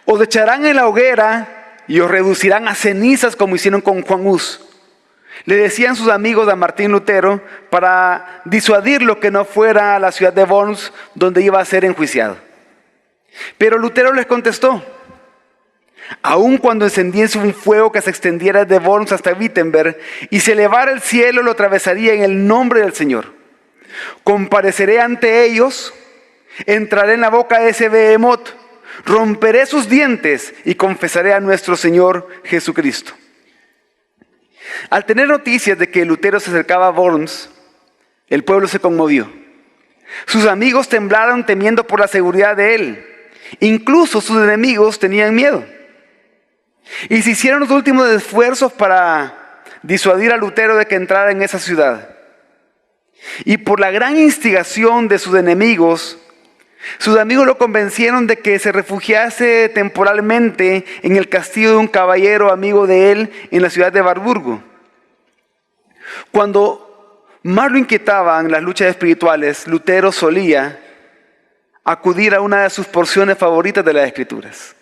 Os echarán en la hoguera y os reducirán a cenizas como hicieron con Juan Hus. Le decían sus amigos a Martín Lutero para disuadirlo que no fuera a la ciudad de Worms donde iba a ser enjuiciado. Pero Lutero les contestó: aun cuando encendiese un fuego que se extendiera desde Worms hasta Wittenberg y se elevara el cielo, lo atravesaría en el nombre del Señor. Compareceré ante ellos, entraré en la boca de ese behemoth, romperé sus dientes y confesaré a nuestro Señor Jesucristo. Al tener noticias de que Lutero se acercaba a Worms, el pueblo se conmovió. Sus amigos temblaron temiendo por la seguridad de él. Incluso sus enemigos tenían miedo. Y se hicieron los últimos esfuerzos para disuadir a Lutero de que entrara en esa ciudad. Y por la gran instigación de sus enemigos, sus amigos lo convencieron de que se refugiase temporalmente en el castillo de un caballero amigo de él en la ciudad de Warburgo. Cuando más lo inquietaban las luchas espirituales, Lutero solía acudir a una de sus porciones favoritas de las Escrituras.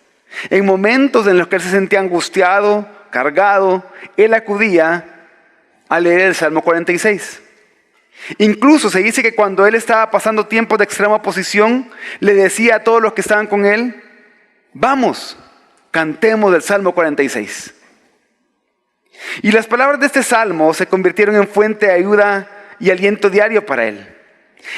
En momentos en los que él se sentía angustiado, cargado, él acudía a leer el Salmo 46. Incluso se dice que cuando él estaba pasando tiempos de extrema oposición, le decía a todos los que estaban con él: vamos, cantemos el Salmo 46. Y las palabras de este salmo se convirtieron en fuente de ayuda y aliento diario para él.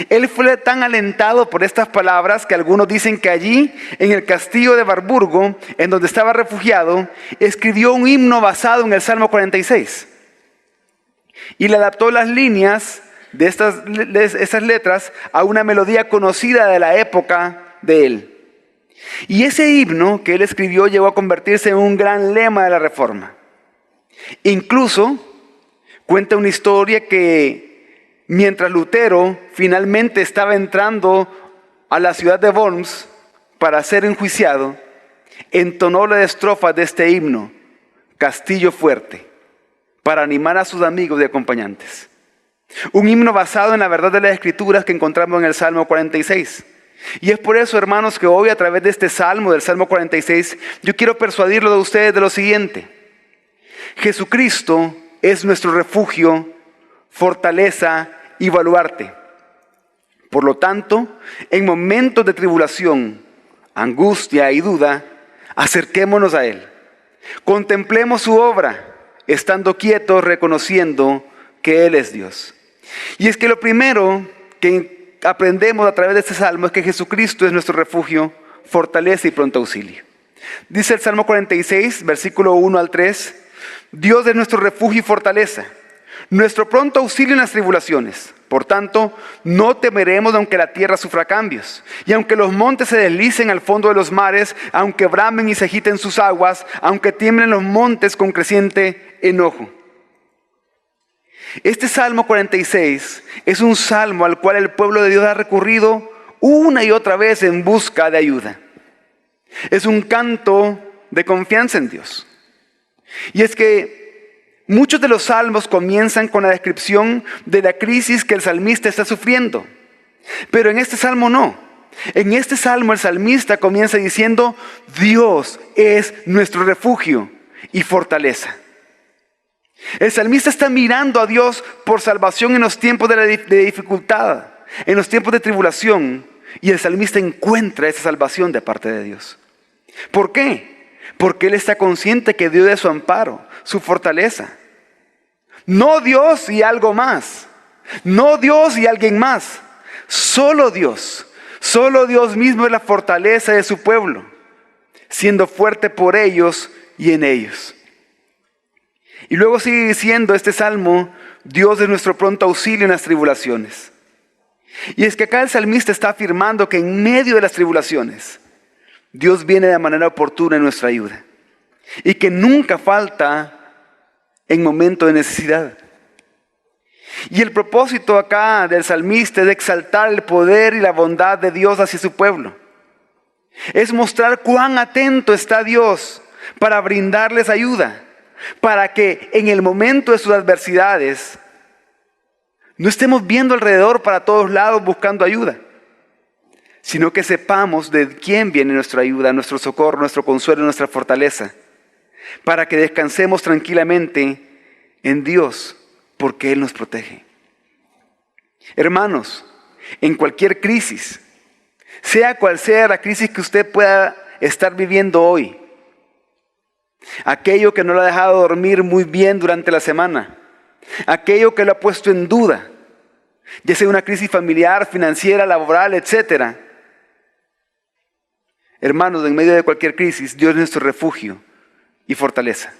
Él fue tan alentado por estas palabras que algunos dicen que allí, en el castillo de Warburgo, en donde estaba refugiado, escribió un himno basado en el Salmo 46. Y le adaptó las líneas de esas letras a una melodía conocida de la época de él. Y ese himno que él escribió llegó a convertirse en un gran lema de la Reforma. Incluso cuenta una historia que mientras Lutero finalmente estaba entrando a la ciudad de Worms para ser enjuiciado, entonó las estrofas de este himno, Castillo Fuerte, para animar a sus amigos y acompañantes. Un himno basado en la verdad de las Escrituras que encontramos en el Salmo 46. Y es por eso, hermanos, que hoy a través de este Salmo, del Salmo 46, yo quiero persuadirlo de ustedes de lo siguiente: Jesucristo es nuestro refugio, fortaleza y baluarte. Por lo tanto, en momentos de tribulación, angustia y duda, acerquémonos a Él. Contemplemos su obra, estando quietos, reconociendo que Él es Dios. Y es que lo primero que aprendemos a través de este salmo es que Jesucristo es nuestro refugio, fortaleza y pronto auxilio. Dice el Salmo 46, versículo 1 al 3, Dios es nuestro refugio y fortaleza, nuestro pronto auxilio en las tribulaciones. Por tanto, no temeremos aunque la tierra sufra cambios, y aunque los montes se deslicen al fondo de los mares, aunque bramen y se agiten sus aguas, aunque tiemblen los montes con creciente enojo. Este Salmo 46 es un salmo al cual el pueblo de Dios ha recurrido una y otra vez en busca de ayuda. Es un canto de confianza en Dios. Y es que muchos de los salmos comienzan con la descripción de la crisis que el salmista está sufriendo. Pero en este salmo no. En este salmo el salmista comienza diciendo: Dios es nuestro refugio y fortaleza. El salmista está mirando a Dios por salvación en los tiempos de dificultad, en los tiempos de tribulación, y el salmista encuentra esa salvación de parte de Dios. ¿Por qué? Porque él está consciente que Dios es su amparo, su fortaleza. No Dios y algo más, no Dios y alguien más, solo Dios mismo es la fortaleza de su pueblo, siendo fuerte por ellos y en ellos. Y luego sigue diciendo este salmo: Dios es nuestro pronto auxilio en las tribulaciones. Y es que acá el salmista está afirmando que en medio de las tribulaciones, Dios viene de manera oportuna en nuestra ayuda. Y que nunca falta en momento de necesidad. Y el propósito acá del salmista es exaltar el poder y la bondad de Dios hacia su pueblo. Es mostrar cuán atento está Dios para brindarles ayuda, para que en el momento de sus adversidades no estemos viendo alrededor para todos lados buscando ayuda, sino que sepamos de quién viene nuestra ayuda, nuestro socorro, nuestro consuelo, nuestra fortaleza, para que descansemos tranquilamente en Dios, porque Él nos protege. Hermanos, en cualquier crisis, sea cual sea la crisis que usted pueda estar viviendo hoy, aquello que no lo ha dejado dormir muy bien durante la semana, aquello que lo ha puesto en duda, ya sea una crisis familiar, financiera, laboral, etc. Hermanos, en medio de cualquier crisis, Dios es nuestro refugio y fortaleza.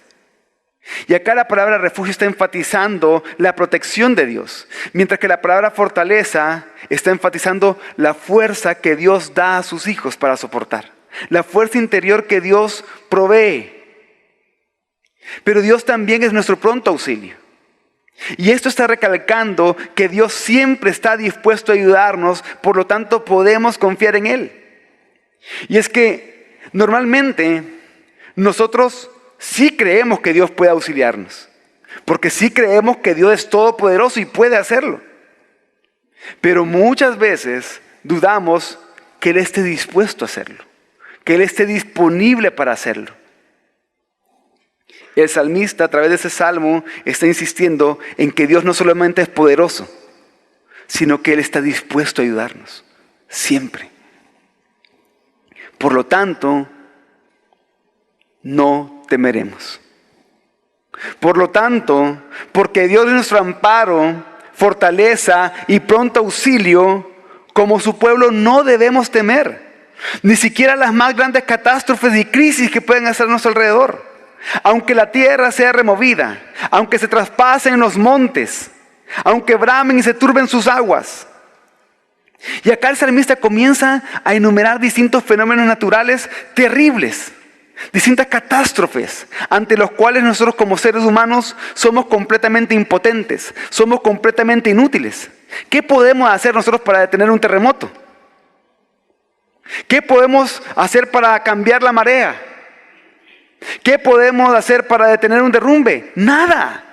Y acá la palabra refugio está enfatizando la protección de Dios, mientras que la palabra fortaleza está enfatizando la fuerza que Dios da a sus hijos para soportar, la fuerza interior que Dios provee. Pero Dios también es nuestro pronto auxilio. Y esto está recalcando que Dios siempre está dispuesto a ayudarnos, por lo tanto podemos confiar en Él. Y es que normalmente nosotros sí creemos que Dios puede auxiliarnos, porque sí creemos que Dios es todopoderoso y puede hacerlo. Pero muchas veces dudamos que Él esté dispuesto a hacerlo, que Él esté disponible para hacerlo. El salmista a través de ese salmo está insistiendo en que Dios no solamente es poderoso, sino que Él está dispuesto a ayudarnos, siempre. Por lo tanto, no temeremos. Por lo tanto, porque Dios es nuestro amparo, fortaleza y pronto auxilio, como su pueblo no debemos temer, ni siquiera las más grandes catástrofes y crisis que pueden estar a nuestro alrededor. Aunque la tierra sea removida, aunque se traspasen los montes, aunque bramen y se turben sus aguas. Y acá el salmista comienza a enumerar distintos fenómenos naturales terribles, distintas catástrofes ante los cuales nosotros como seres humanos somos completamente impotentes, somos completamente inútiles. ¿Qué podemos hacer nosotros para detener un terremoto? ¿Qué podemos hacer para cambiar la marea? ¿Qué podemos hacer para detener un derrumbe? Nada.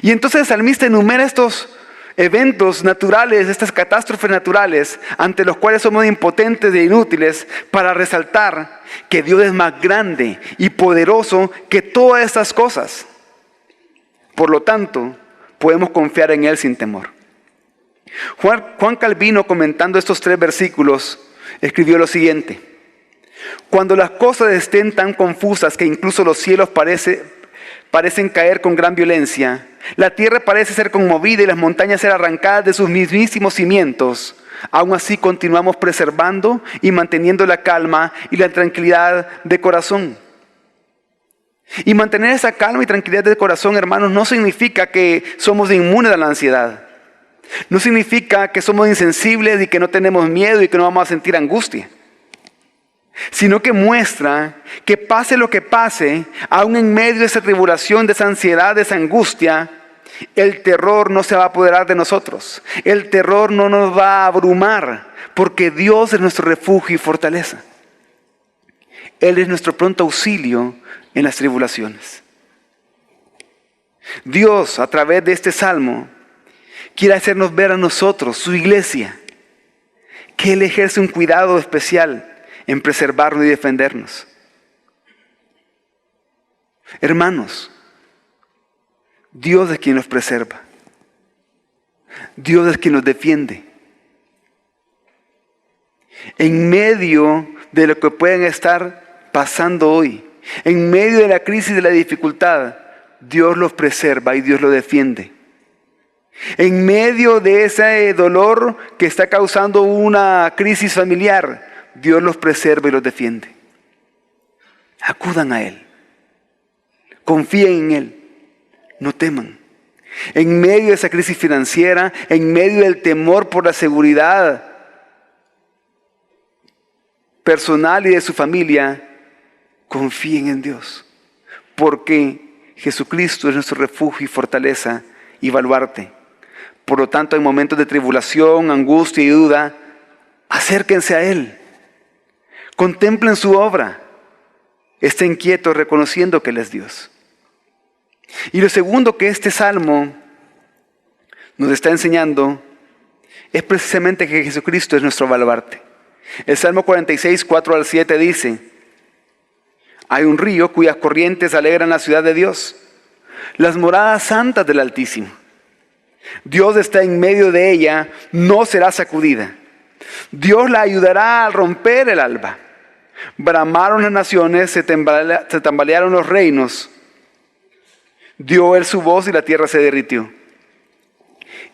Y entonces el salmista enumera estos eventos naturales, estas catástrofes naturales, ante los cuales somos impotentes e inútiles, para resaltar que Dios es más grande y poderoso que todas estas cosas. Por lo tanto, podemos confiar en Él sin temor. Juan Calvino, comentando estos 3 versículos, escribió lo siguiente: cuando las cosas estén tan confusas que incluso los cielos parecen caer con gran violencia, la tierra parece ser conmovida y las montañas ser arrancadas de sus mismísimos cimientos, aún así continuamos preservando y manteniendo la calma y la tranquilidad de corazón. Y mantener esa calma y tranquilidad de corazón, hermanos, no significa que somos inmunes a la ansiedad. No significa que somos insensibles y que no tenemos miedo y que no vamos a sentir angustia. Sino que muestra que pase lo que pase, aún en medio de esa tribulación, de esa ansiedad, de esa angustia, el terror no se va a apoderar de nosotros. El terror no nos va a abrumar, porque Dios es nuestro refugio y fortaleza. Él es nuestro pronto auxilio en las tribulaciones. Dios, a través de este salmo, quiere hacernos ver a nosotros, su iglesia, que Él ejerce un cuidado especial en preservarnos y defendernos. Hermanos, Dios es quien nos preserva. Dios es quien nos defiende. En medio de lo que pueden estar pasando hoy, en medio de la crisis, de la dificultad, Dios los preserva y Dios los defiende. En medio de ese dolor que está causando una crisis familiar, Dios los preserva y los defiende. Acudan a Él. Confíen en Él. No teman. En medio de esa crisis financiera, en medio del temor por la seguridad personal y de su familia, confíen en Dios. Porque Jesucristo es nuestro refugio y fortaleza y baluarte. Por lo tanto, en momentos de tribulación, angustia y duda, acérquense a Él. Contemplen su obra. Estén quietos reconociendo que Él es Dios. Y lo segundo que este salmo nos está enseñando es precisamente que Jesucristo es nuestro baluarte. El Salmo 46, 4 al 7 dice: hay un río cuyas corrientes alegran la ciudad de Dios, las moradas santas del Altísimo. Dios está en medio de ella, no será sacudida. Dios la ayudará al romper el alba. Bramaron las naciones, se tambalearon los reinos. Dio Él su voz y la tierra se derritió.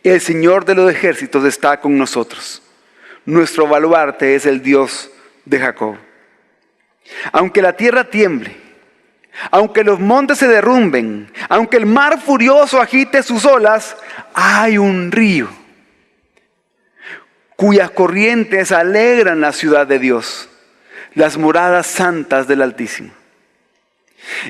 El Señor de los ejércitos está con nosotros. Nuestro baluarte es el Dios de Jacob. Aunque la tierra tiemble, aunque los montes se derrumben, aunque el mar furioso agite sus olas, hay un río cuyas corrientes alegran la ciudad de Dios, las moradas santas del Altísimo.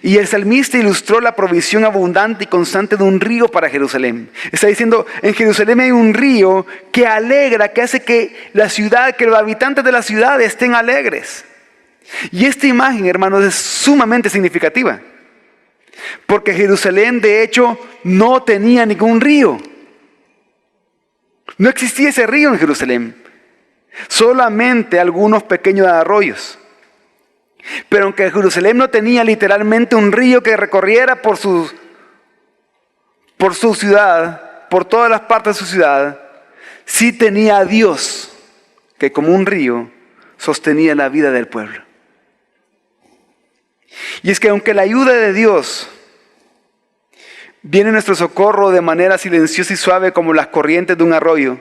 Y el salmista ilustró la provisión abundante y constante de un río para Jerusalén. Está diciendo, en Jerusalén hay un río que alegra, que hace que la ciudad, que los habitantes de la ciudad estén alegres. Y esta imagen, hermanos, es sumamente significativa. Porque Jerusalén, de hecho, no tenía ningún río. No existía ese río en Jerusalén. Solamente algunos pequeños arroyos. Pero aunque Jerusalén no tenía literalmente un río que recorriera por su ciudad, por todas las partes de su ciudad, sí tenía a Dios, que como un río sostenía la vida del pueblo. Y es que aunque la ayuda de Dios viene en nuestro socorro de manera silenciosa y suave como las corrientes de un arroyo,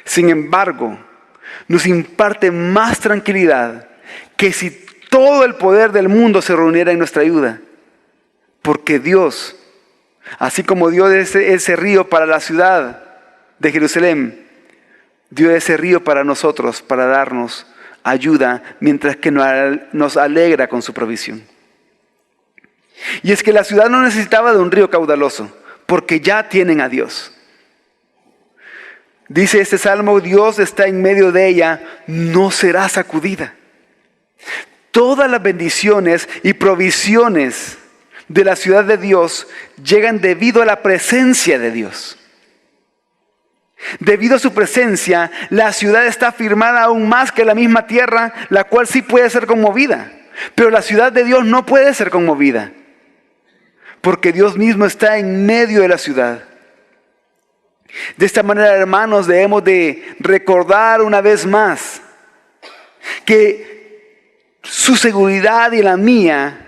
sin embargo, nos imparte más tranquilidad que si todo el poder del mundo se reuniera en nuestra ayuda. Porque Dios, así como dio ese río para la ciudad de Jerusalén, dio ese río para nosotros, para darnos ayuda, mientras que nos alegra con su provisión. Y es que la ciudad no necesitaba de un río caudaloso, porque ya tienen a Dios. Dice este salmo, Dios está en medio de ella, no será sacudida. Todas las bendiciones y provisiones de la ciudad de Dios llegan debido a la presencia de Dios. Debido a su presencia, la ciudad está firmada aún más que la misma tierra, la cual sí puede ser conmovida. Pero la ciudad de Dios no puede ser conmovida, porque Dios mismo está en medio de la ciudad. De esta manera, hermanos, debemos de recordar una vez más que su seguridad y la mía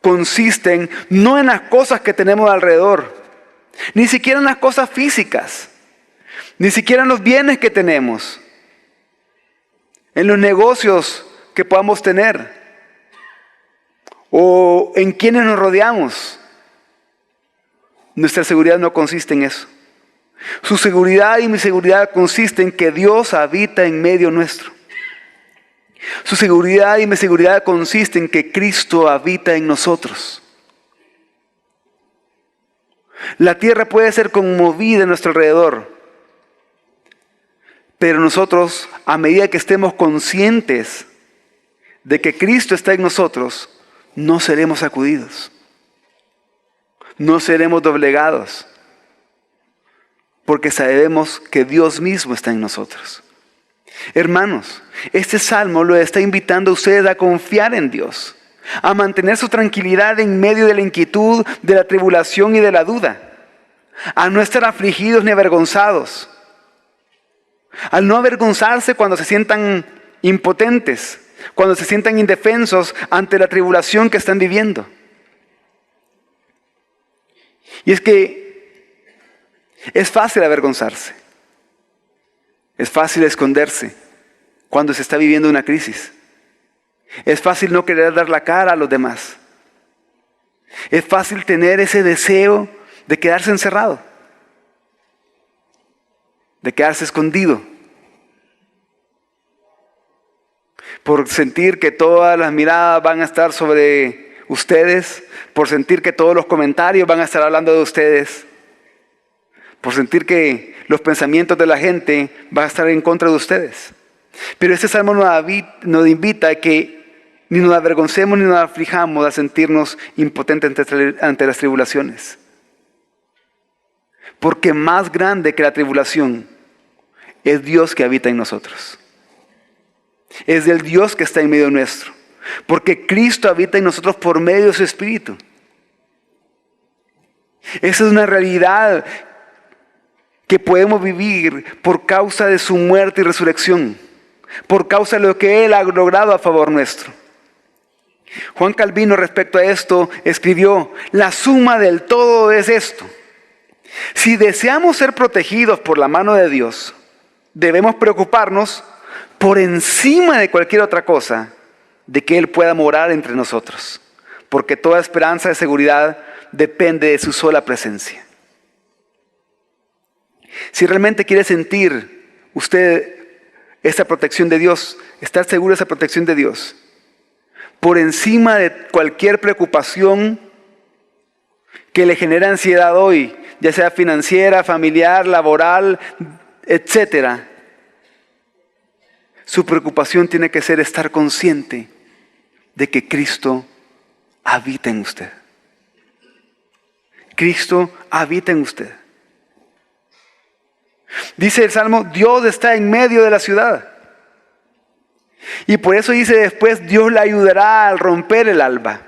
consisten no en las cosas que tenemos alrededor, ni siquiera en las cosas físicas, ni siquiera en los bienes que tenemos, en los negocios que podamos tener, o en quienes nos rodeamos. Nuestra seguridad no consiste en eso. Su seguridad y mi seguridad consiste en que Dios habita en medio nuestro. Su seguridad y mi seguridad consiste en que Cristo habita en nosotros. La tierra puede ser conmovida a nuestro alrededor, pero nosotros, a medida que estemos conscientes de que Cristo está en nosotros, no seremos sacudidos, no seremos doblegados, porque sabemos que Dios mismo está en nosotros. Hermanos, este salmo lo está invitando a ustedes a confiar en Dios, a mantener su tranquilidad en medio de la inquietud, de la tribulación y de la duda, a no estar afligidos ni avergonzados, al no avergonzarse cuando se sientan impotentes, cuando se sientan indefensos ante la tribulación que están viviendo. Y es que es fácil avergonzarse. Es fácil esconderse cuando se está viviendo una crisis. Es fácil no querer dar la cara a los demás. Es fácil tener ese deseo de quedarse encerrado, de quedarse escondido, por sentir que todas las miradas van a estar sobre ustedes, por sentir que todos los comentarios van a estar hablando de ustedes, por sentir que los pensamientos de la gente van a estar en contra de ustedes. Pero este salmo nos invita a que ni nos avergoncemos ni nos aflijamos a sentirnos impotentes ante las tribulaciones. Porque más grande que la tribulación es Dios que habita en nosotros. Es el Dios que está en medio nuestro. Porque Cristo habita en nosotros por medio de su Espíritu. Esa es una realidad que podemos vivir por causa de su muerte y resurrección. Por causa de lo que Él ha logrado a favor nuestro. Juan Calvino respecto a esto escribió: la suma del todo es esto. Si deseamos ser protegidos por la mano de Dios, debemos preocuparnos por encima de cualquier otra cosa de que Él pueda morar entre nosotros, porque toda esperanza de seguridad depende de su sola presencia. Si realmente quiere sentir usted esa protección de Dios, estar seguro de esa protección de Dios, por encima de cualquier preocupación que le genera ansiedad hoy, ya sea financiera, familiar, laboral, etcétera, su preocupación tiene que ser estar consciente de que Cristo habita en usted. Cristo habita en usted. Dice el Salmo: Dios está en medio de la ciudad. Y por eso dice después: Dios le ayudará al romper el alba.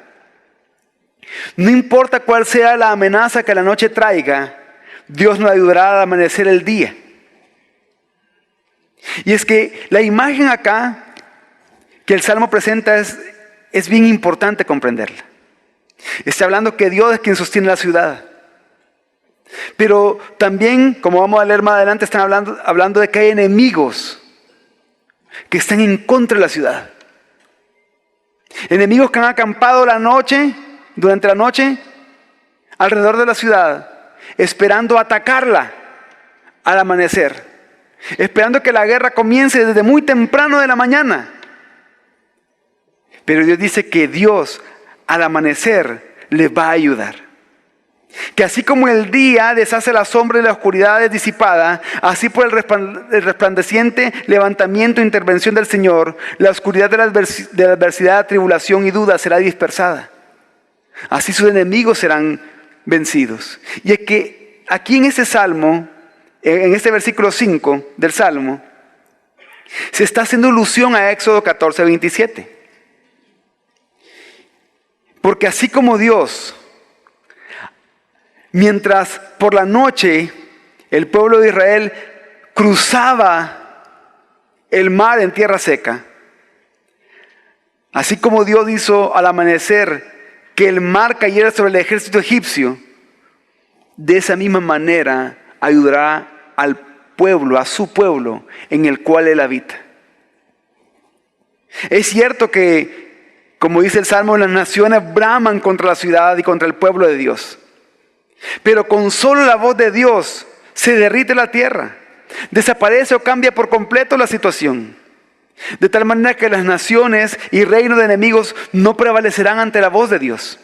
No importa cuál sea la amenaza que la noche traiga, Dios nos ayudará al amanecer el día. Y es que la imagen acá que el Salmo presenta es bien importante comprenderla. Está hablando que Dios es quien sostiene la ciudad. Pero también, como vamos a leer más adelante, están hablando de que hay enemigos que están en contra de la ciudad. Enemigos que han acampado durante la noche, alrededor de la ciudad, esperando atacarla al amanecer. Esperando que la guerra comience desde muy temprano de la mañana. Pero Dios dice que Dios al amanecer les va a ayudar. Que así como el día deshace la sombra y la oscuridad es disipada, así por el resplandeciente levantamiento e intervención del Señor, la oscuridad de la adversidad, tribulación y duda será dispersada. Así sus enemigos serán vencidos. Y es que aquí en este Salmo, en este versículo 5 del Salmo, se está haciendo alusión a Éxodo 14, 27. Porque así como Dios, mientras por la noche el pueblo de Israel cruzaba el mar en tierra seca, así como Dios hizo al amanecer que el mar cayera sobre el ejército egipcio, de esa misma manera ayudará al pueblo, a su pueblo, en el cual Él habita. Es cierto que, como dice el Salmo, las naciones braman contra la ciudad y contra el pueblo de Dios. Pero con solo la voz de Dios se derrite la tierra, desaparece o cambia por completo la situación. De tal manera que las naciones y reinos de enemigos no prevalecerán ante la voz de Dios.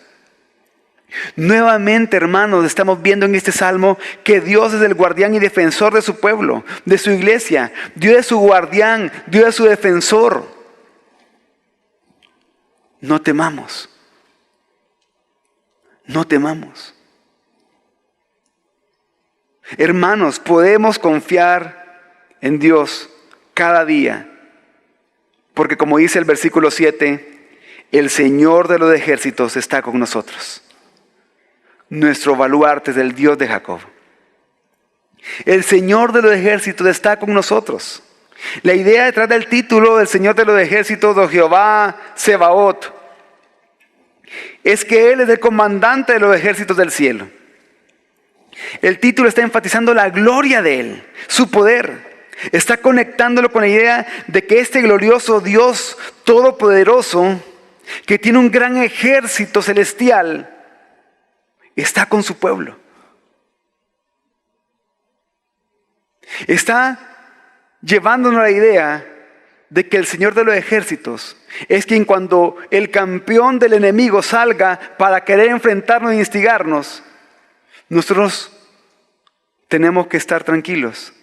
Nuevamente, hermanos, estamos viendo en este salmo que Dios es el guardián y defensor de su pueblo, de su iglesia. Dios es su guardián, Dios es su defensor. No temamos. No temamos. Hermanos, podemos confiar en Dios cada día. Porque como dice el versículo 7, el Señor de los ejércitos está con nosotros. Nuestro baluarte es el Dios de Jacob. El Señor de los ejércitos está con nosotros. La idea detrás del título del Señor de los ejércitos, de Jehová Sebaot, es que Él es el comandante de los ejércitos del cielo. El título está enfatizando la gloria de Él, su poder. Está conectándolo con la idea de que este glorioso Dios todopoderoso, que tiene un gran ejército celestial, está con su pueblo. Está llevándonos la idea de que el Señor de los ejércitos es quien, cuando el campeón del enemigo salga para querer enfrentarnos e instigarnos, nosotros tenemos que estar tranquilos,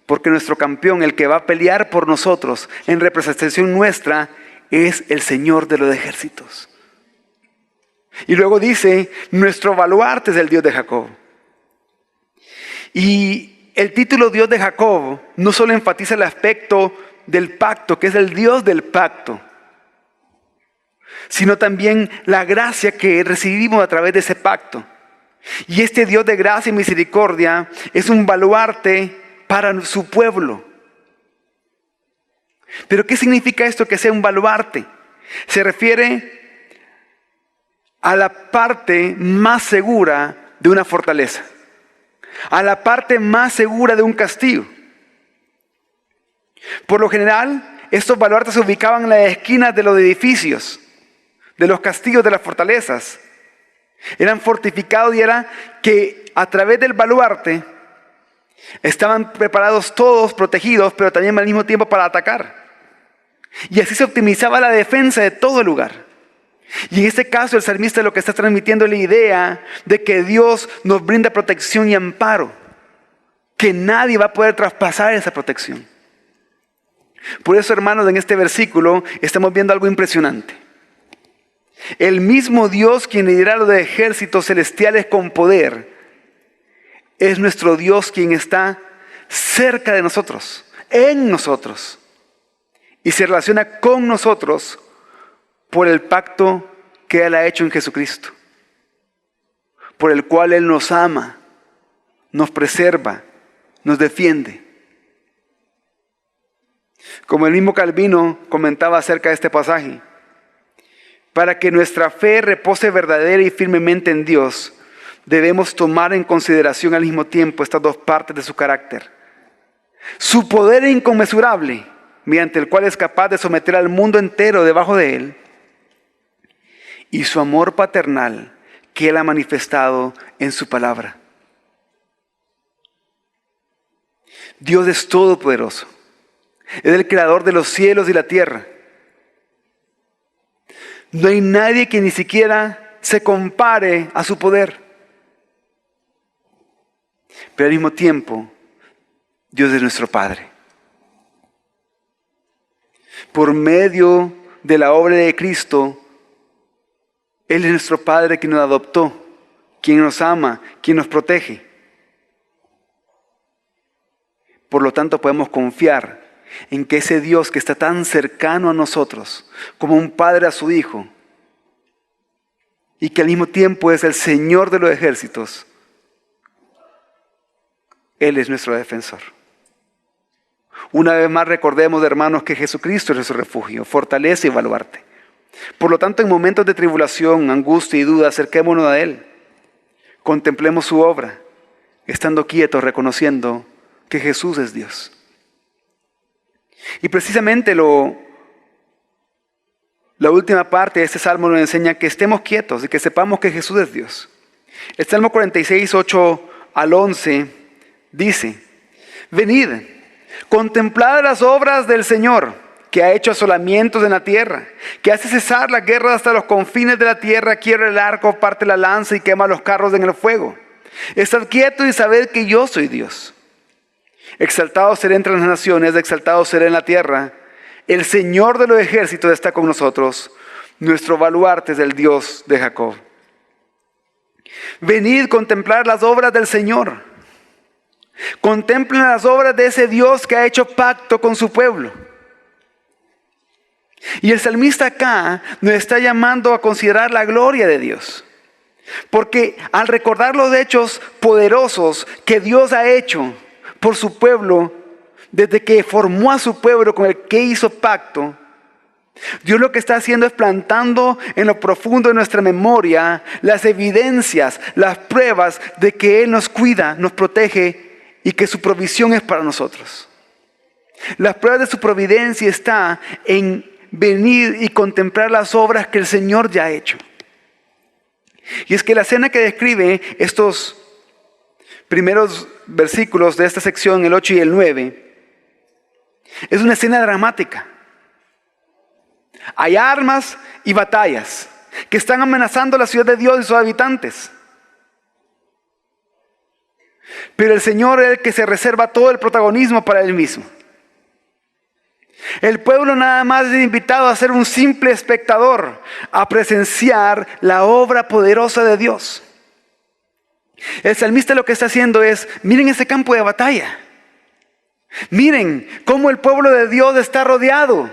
porque nuestro campeón, el que va a pelear por nosotros en representación nuestra, es el Señor de los ejércitos. Y luego dice, nuestro baluarte es el Dios de Jacob. Y el título Dios de Jacob no solo enfatiza el aspecto del pacto, que es el Dios del pacto, sino también la gracia que recibimos a través de ese pacto. Y este Dios de gracia y misericordia es un baluarte para su pueblo. ¿Pero qué significa esto, que sea un baluarte? Se refiere a la parte más segura de una fortaleza, a la parte más segura de un castillo. Por lo general, estos baluartes se ubicaban en las esquinas de los edificios, de los castillos, de las fortalezas. Eran fortificados y era que a través del baluarte estaban preparados todos, protegidos, pero también al mismo tiempo para atacar. Y así se optimizaba la defensa de todo el lugar. Y en este caso el salmista lo que está transmitiendo es la idea de que Dios nos brinda protección y amparo, que nadie va a poder traspasar esa protección. Por eso, hermanos, en este versículo estamos viendo algo impresionante. El mismo Dios, quien liderará los ejércitos celestiales con poder, es nuestro Dios quien está cerca de nosotros, en nosotros, y se relaciona con nosotros por el pacto que Él ha hecho en Jesucristo, por el cual Él nos ama, nos preserva, nos defiende. Como el mismo Calvino comentaba acerca de este pasaje, para que nuestra fe repose verdadera y firmemente en Dios, debemos tomar en consideración al mismo tiempo estas dos partes de su carácter. Su poder inconmensurable, mediante el cual es capaz de someter al mundo entero debajo de Él, y su amor paternal que Él ha manifestado en su palabra. Dios es todopoderoso. Es el creador de los cielos y la tierra. No hay nadie que ni siquiera se compare a su poder. Pero al mismo tiempo, Dios es nuestro Padre. Por medio de la obra de Cristo, Él es nuestro Padre quien nos adoptó, quien nos ama, quien nos protege. Por lo tanto, podemos confiar en que ese Dios que está tan cercano a nosotros, como un padre a su hijo, y que al mismo tiempo es el Señor de los ejércitos, Él es nuestro defensor. Una vez más recordemos, hermanos, que Jesucristo es nuestro refugio, fortaleza y baluarte. Por lo tanto, en momentos de tribulación, angustia y duda, acerquémonos a Él. Contemplemos su obra, estando quietos, reconociendo que Jesús es Dios. Y precisamente la última parte de este salmo nos enseña que estemos quietos y que sepamos que Jesús es Dios. El Salmo 46, 8 al 11 dice: venid, contemplad las obras del Señor, que ha hecho asolamientos en la tierra, que hace cesar la guerra hasta los confines de la tierra, quiebra el arco, parte la lanza y quema los carros en el fuego. Estad quietos y sabed que yo soy Dios. Exaltado seré entre las naciones, exaltado seré en la tierra. El Señor de los ejércitos está con nosotros. Nuestro baluarte es el Dios de Jacob. Venid, contemplar las obras del Señor. Contemplen las obras de ese Dios que ha hecho pacto con su pueblo. Y el salmista acá nos está llamando a considerar la gloria de Dios. Porque al recordar los hechos poderosos que Dios ha hecho por su pueblo, desde que formó a su pueblo con el que hizo pacto, Dios lo que está haciendo es plantando en lo profundo de nuestra memoria las evidencias, las pruebas de que Él nos cuida, nos protege y que su provisión es para nosotros. Las pruebas de su providencia está en venir y contemplar las obras que el Señor ya ha hecho. Y es que la escena que describe estos primeros versículos de esta sección, el 8 y el 9, es una escena dramática. Hay armas y batallas que están amenazando la ciudad de Dios y sus habitantes. Pero el Señor es el que se reserva todo el protagonismo para Él mismo. El pueblo nada más es invitado a ser un simple espectador, a presenciar la obra poderosa de Dios. El salmista lo que está haciendo es, miren ese campo de batalla. Miren cómo el pueblo de Dios está rodeado.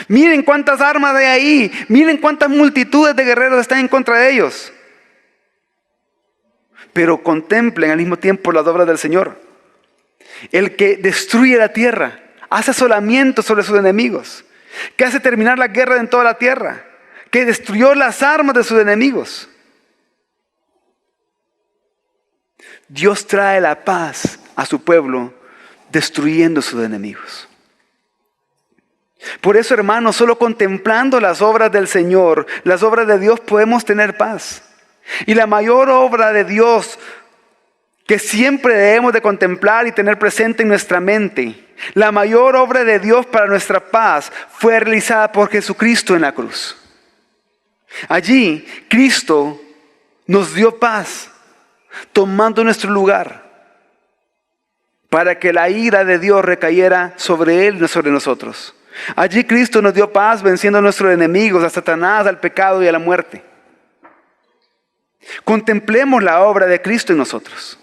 Miren cuántas armas hay ahí. Miren cuántas multitudes de guerreros están en contra de ellos. Pero contemplen al mismo tiempo las obras del Señor. El que destruye la tierra, hace asolamiento sobre sus enemigos, que hace terminar la guerra en toda la tierra, que destruyó las armas de sus enemigos. Dios trae la paz a su pueblo, destruyendo sus enemigos. Por eso, hermanos, solo contemplando las obras del Señor, las obras de Dios, podemos tener paz. Y la mayor obra de Dios que siempre debemos de contemplar y tener presente en nuestra mente, la mayor obra de Dios para nuestra paz fue realizada por Jesucristo en la cruz. Allí, Cristo nos dio paz, tomando nuestro lugar, para que la ira de Dios recayera sobre Él y no sobre nosotros. Allí Cristo nos dio paz, venciendo a nuestros enemigos, a Satanás, al pecado y a la muerte. Contemplemos la obra de Cristo en nosotros.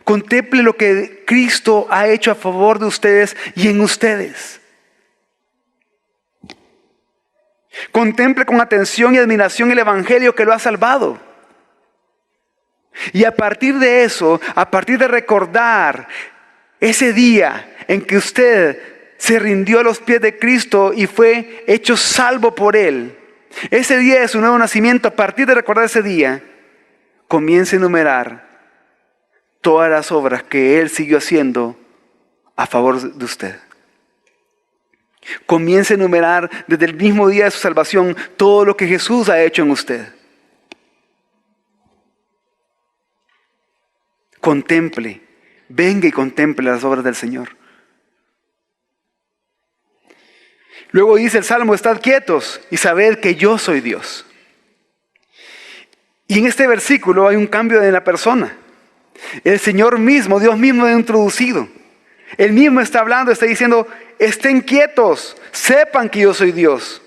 Contemple lo que Cristo ha hecho a favor de ustedes y en ustedes. Contemple con atención y admiración el Evangelio que lo ha salvado. Y a partir de eso, a partir de recordar ese día en que usted se rindió a los pies de Cristo y fue hecho salvo por Él, ese día de su nuevo nacimiento, a partir de recordar ese día, comience a enumerar todas las obras que Él siguió haciendo a favor de usted. Comience a enumerar desde el mismo día de su salvación todo lo que Jesús ha hecho en usted. Contemple, venga y contemple las obras del Señor. Luego dice el Salmo, estad quietos y sabed que yo soy Dios. Y en este versículo hay un cambio en la persona. El Señor mismo, Dios mismo ha introducido. Él mismo está hablando, está diciendo, estén quietos, sepan que yo soy Dios.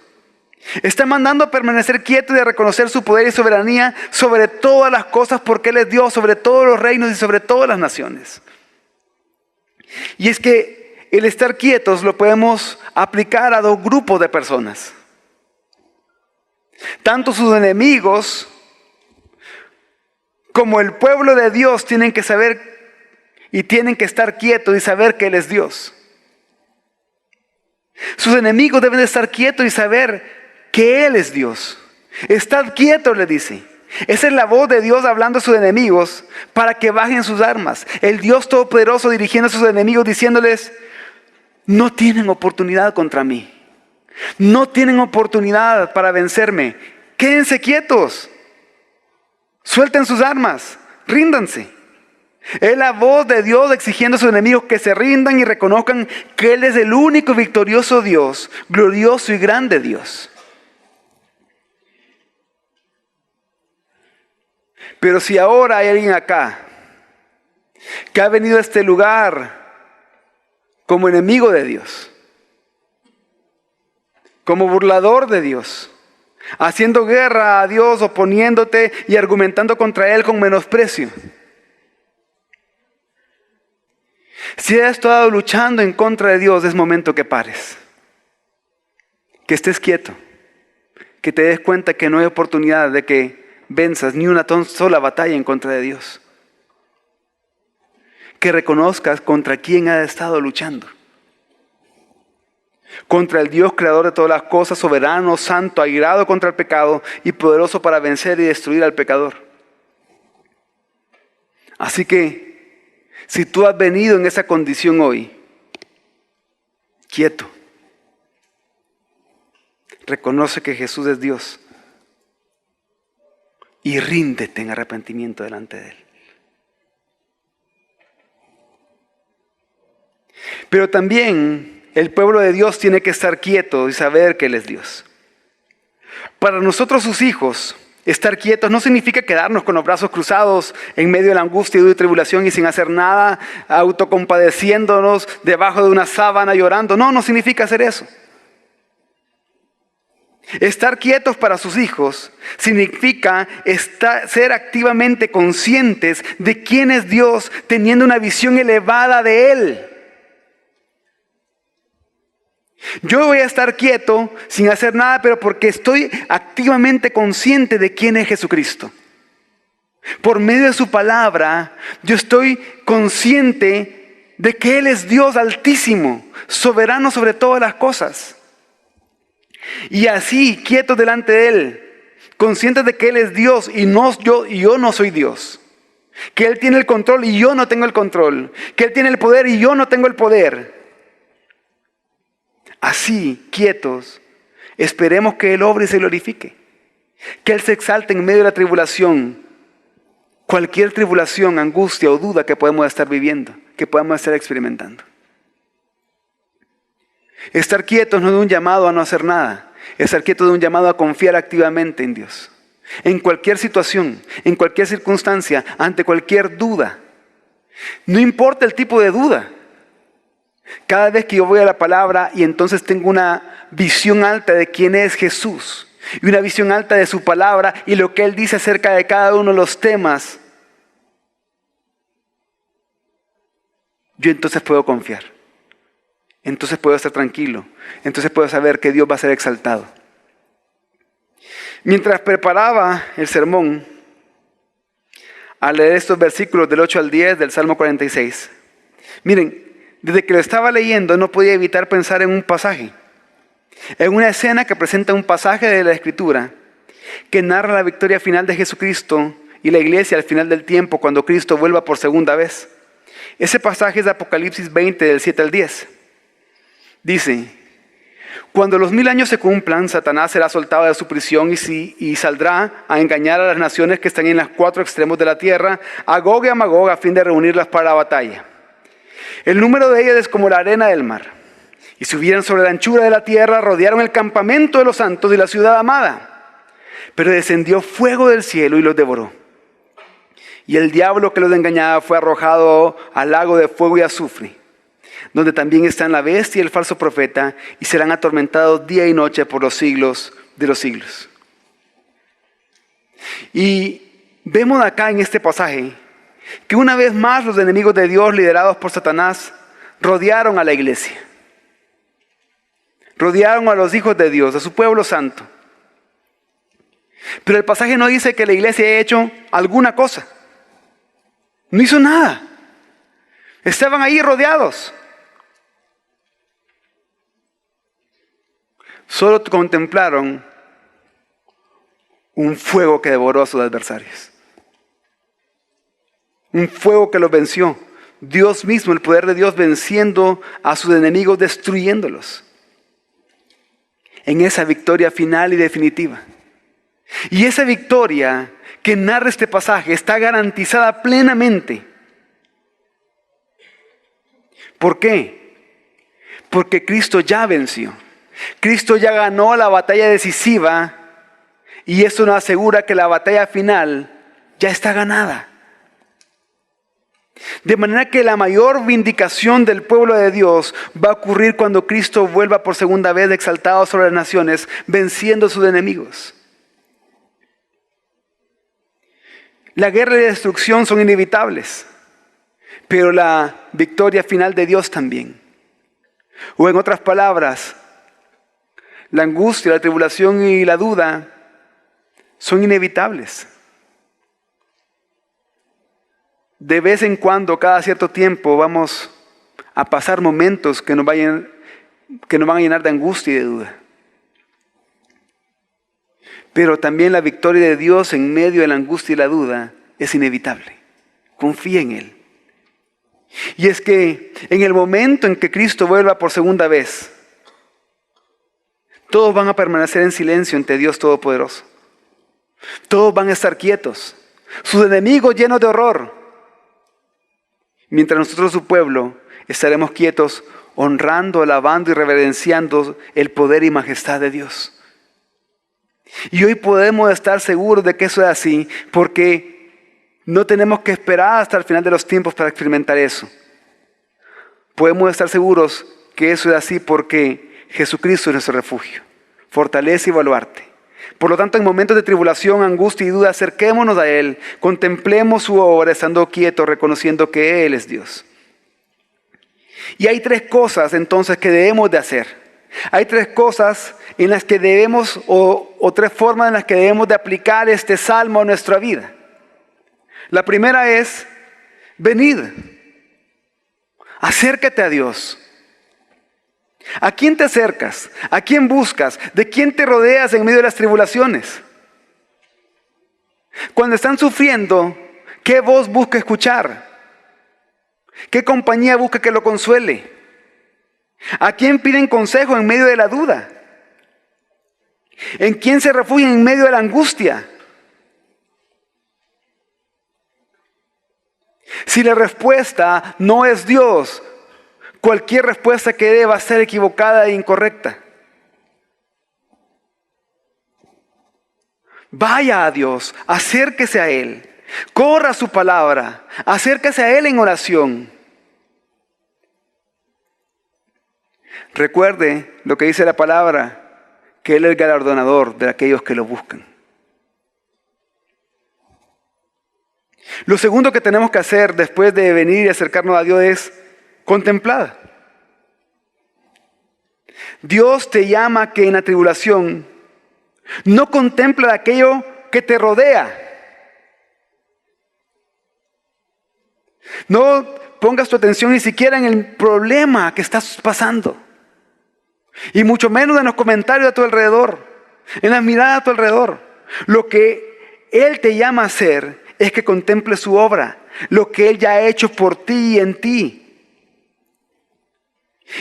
Está mandando a permanecer quietos y a reconocer su poder y soberanía sobre todas las cosas porque Él es Dios, sobre todos los reinos y sobre todas las naciones. Y es que el estar quietos lo podemos aplicar a dos grupos de personas. Tanto sus enemigos como el pueblo de Dios tienen que saber y tienen que estar quietos y saber que Él es Dios. Sus enemigos deben de estar quietos y saber que Él es Dios. Estad quietos, le dice. Esa es la voz de Dios hablando a sus enemigos para que bajen sus armas. El Dios Todopoderoso dirigiendo a sus enemigos diciéndoles, no tienen oportunidad contra mí. No tienen oportunidad para vencerme. Quédense quietos. Suelten sus armas. Ríndanse. Es la voz de Dios exigiendo a sus enemigos que se rindan y reconozcan que Él es el único victorioso Dios, glorioso y grande Dios. Pero si ahora hay alguien acá que ha venido a este lugar como enemigo de Dios, como burlador de Dios, haciendo guerra a Dios, oponiéndote y argumentando contra Él con menosprecio, si has estado luchando en contra de Dios, es momento que pares, que estés quieto, que te des cuenta que no hay oportunidad de que venzas ni una sola batalla en contra de Dios. Que reconozcas contra quién has estado luchando. Contra el Dios creador de todas las cosas, soberano, santo, airado contra el pecado y poderoso para vencer y destruir al pecador. Así que, si tú has venido en esa condición hoy, quieto, reconoce que Jesús es Dios y ríndete en arrepentimiento delante de Él. Pero también el pueblo de Dios tiene que estar quieto y saber que Él es Dios. Para nosotros sus hijos, estar quietos no significa quedarnos con los brazos cruzados en medio de la angustia y tribulación y sin hacer nada, autocompadeciéndonos debajo de una sábana llorando. No significa hacer eso. Estar quietos para sus hijos significa ser activamente conscientes de quién es Dios, teniendo una visión elevada de Él. Yo voy a estar quieto sin hacer nada, pero porque estoy activamente consciente de quién es Jesucristo. Por medio de su palabra, yo estoy consciente de que Él es Dios altísimo, soberano sobre todas las cosas. Y así, quietos delante de Él, conscientes de que Él es Dios y yo no soy Dios. Que Él tiene el control y yo no tengo el control. Que Él tiene el poder y yo no tengo el poder. Así, quietos, esperemos que Él obre y se glorifique. Que Él se exalte en medio de la tribulación. Cualquier tribulación, angustia o duda que podemos estar viviendo, que podemos estar experimentando. Estar quietos no es un llamado a no hacer nada. Estar quietos es un llamado a confiar activamente en Dios. En cualquier situación, en cualquier circunstancia, ante cualquier duda. No importa el tipo de duda. Cada vez que yo voy a la palabra y entonces tengo una visión alta de quién es Jesús y una visión alta de su palabra y lo que Él dice acerca de cada uno de los temas, yo entonces puedo confiar. Entonces puedo estar tranquilo. Entonces puedo saber que Dios va a ser exaltado. Mientras preparaba el sermón, al leer estos versículos del 8 al 10 del Salmo 46, miren, desde que lo estaba leyendo no podía evitar pensar en un pasaje, en una escena que presenta un pasaje de la Escritura que narra la victoria final de Jesucristo y la iglesia al final del tiempo cuando Cristo vuelva por segunda vez. Ese pasaje es de Apocalipsis 20 del 7 al 10. Dice: cuando los 1000 años se cumplan, Satanás será soltado de su prisión y saldrá a engañar a las naciones que están en los 4 extremos de la tierra, a Gog y a Magog, a fin de reunirlas para la batalla. El número de ellas es como la arena del mar. Y subieron sobre la anchura de la tierra, rodearon el campamento de los santos y la ciudad amada. Pero descendió fuego del cielo y los devoró. Y el diablo que los engañaba fue arrojado al lago de fuego y azufre, donde también están la bestia y el falso profeta, y serán atormentados día y noche por los siglos de los siglos. Y vemos acá en este pasaje que una vez más los enemigos de Dios, liderados por Satanás, rodearon a la iglesia. Rodearon a los hijos de Dios, a su pueblo santo. Pero el pasaje no dice que la iglesia haya hecho alguna cosa. No hizo nada. Estaban ahí rodeados. Solo contemplaron un fuego que devoró a sus adversarios. Un fuego que los venció. Dios mismo, el poder de Dios venciendo a sus enemigos, destruyéndolos. En esa victoria final y definitiva. Y esa victoria que narra este pasaje está garantizada plenamente. ¿Por qué? Porque Cristo ya venció. Cristo ya ganó la batalla decisiva y eso nos asegura que la batalla final ya está ganada. De manera que la mayor vindicación del pueblo de Dios va a ocurrir cuando Cristo vuelva por segunda vez exaltado sobre las naciones, venciendo a sus enemigos. La guerra y la destrucción son inevitables, pero la victoria final de Dios también. O en otras palabras, la angustia, la tribulación y la duda son inevitables. De vez en cuando, cada cierto tiempo, vamos a pasar momentos que nos van a llenar de angustia y de duda. Pero también la victoria de Dios en medio de la angustia y la duda es inevitable. Confía en Él. Y es que en el momento en que Cristo vuelva por segunda vez, todos van a permanecer en silencio ante Dios Todopoderoso. Todos van a estar quietos. Sus enemigos llenos de horror. Mientras nosotros, su pueblo, estaremos quietos honrando, alabando y reverenciando el poder y majestad de Dios. Y hoy podemos estar seguros de que eso es así, porque no tenemos que esperar hasta el final de los tiempos para experimentar eso. Podemos estar seguros que eso es así porque Jesucristo es nuestro refugio, fortaleza y baluarte. Por lo tanto, en momentos de tribulación, angustia y duda, acerquémonos a Él, contemplemos su obra, estando quietos, reconociendo que Él es Dios. Y hay tres cosas entonces que debemos de hacer. Hay tres cosas en las que debemos, o tres formas en las que debemos de aplicar este salmo a nuestra vida. La primera es, venid, acércate a Dios. ¿A quién te acercas? ¿A quién buscas? ¿De quién te rodeas en medio de las tribulaciones? Cuando están sufriendo, ¿qué voz busca escuchar? ¿Qué compañía busca que lo consuele? ¿A quién piden consejo en medio de la duda? ¿En quién se refugian en medio de la angustia? Si la respuesta no es Dios, cualquier respuesta que dé va a ser equivocada e incorrecta. Vaya a Dios, acérquese a Él, corra a su palabra, acérquese a Él en oración. Recuerde lo que dice la palabra, que Él es el galardonador de aquellos que lo buscan. Lo segundo que tenemos que hacer después de venir y acercarnos a Dios es contemplar. Dios te llama a que en la tribulación no contempla aquello que te rodea. No pongas tu atención ni siquiera en el problema que estás pasando. Y mucho menos en los comentarios a tu alrededor, en las miradas a tu alrededor. Lo que Él te llama a hacer es que contemples su obra, lo que Él ya ha hecho por ti y en ti.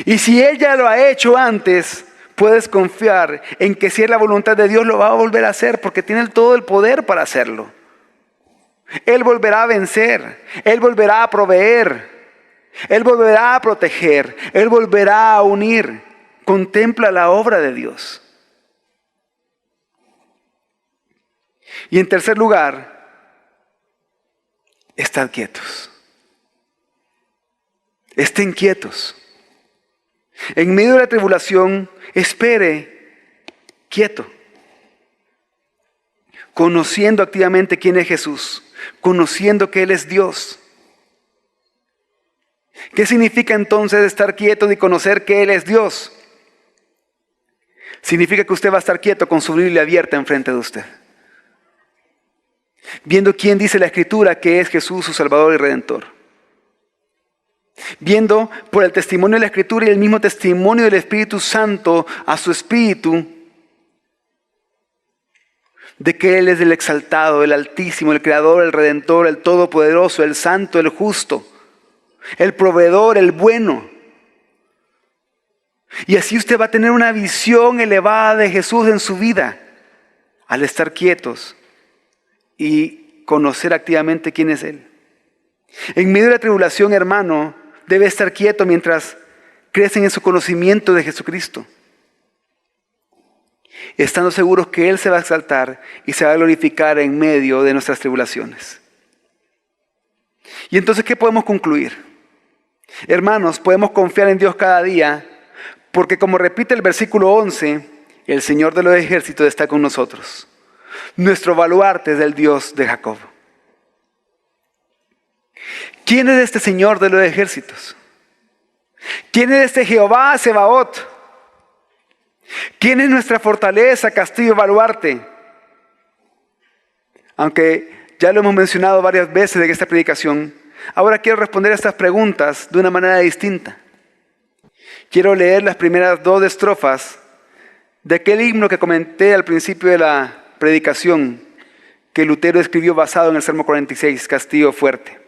Y si Él ya lo ha hecho antes, puedes confiar en que si es la voluntad de Dios lo va a volver a hacer, porque tiene todo el poder para hacerlo. Él volverá a vencer, Él volverá a proveer, Él volverá a proteger, Él volverá a unir. Contempla la obra de Dios. Y en tercer lugar, estad quietos. Estén quietos. En medio de la tribulación, espere quieto. Conociendo activamente quién es Jesús. Conociendo que Él es Dios. ¿Qué significa entonces estar quieto y conocer que Él es Dios? Significa que usted va a estar quieto con su Biblia abierta enfrente de usted. Viendo quién dice la Escritura que es Jesús, su Salvador y Redentor. Viendo por el testimonio de la Escritura y el mismo testimonio del Espíritu Santo a su Espíritu, de que Él es el exaltado, el altísimo, el creador, el redentor, el todopoderoso, el santo, el justo, el proveedor, el bueno. Y así usted va a tener una visión elevada de Jesús en su vida, al estar quietos y conocer activamente quién es Él. En medio de la tribulación, hermano, debe estar quieto mientras crecen en su conocimiento de Jesucristo, estando seguros que Él se va a exaltar y se va a glorificar en medio de nuestras tribulaciones. Y entonces, ¿qué podemos concluir? Hermanos, podemos confiar en Dios cada día, porque como repite el versículo 11, el Señor de los ejércitos está con nosotros. Nuestro baluarte es el Dios de Jacob. ¿Quién es este Señor de los ejércitos? ¿Quién es este Jehová Sebaot? ¿Quién es nuestra fortaleza, castillo y baluarte? Aunque ya lo hemos mencionado varias veces en esta predicación, ahora quiero responder a estas preguntas de una manera distinta. Quiero leer las primeras 2 estrofas de aquel himno que comenté al principio de la predicación que Lutero escribió basado en el Salmo 46, Castillo fuerte.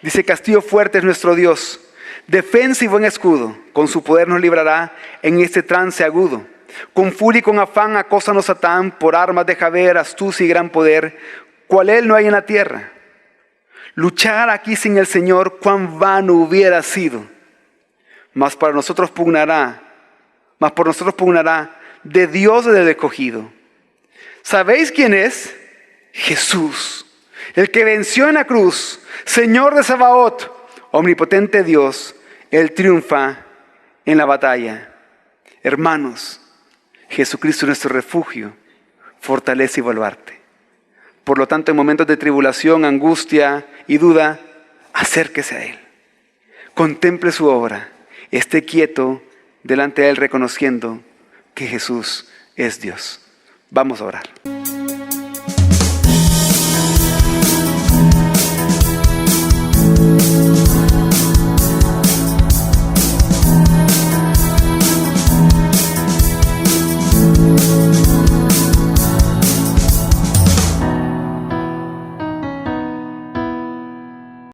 Dice: castillo fuerte es nuestro Dios, defensa y buen escudo, con su poder nos librará en este trance agudo. Con furia y con afán acósanos Satán, por armas deja ver astucia y gran poder, cual Él no hay en la tierra. Luchar aquí sin el Señor, cuán vano hubiera sido. mas por nosotros pugnará, de Dios es el escogido. ¿Sabéis quién es? Jesús, el que venció en la cruz, Señor de Sabaoth, omnipotente Dios. Él triunfa en la batalla. Hermanos, Jesucristo es nuestro refugio, fortaleza y baluarte. Por lo tanto, en momentos de tribulación, angustia y duda, acérquese a Él. Contemple su obra. Esté quieto delante de Él reconociendo que Jesús es Dios. Vamos a orar.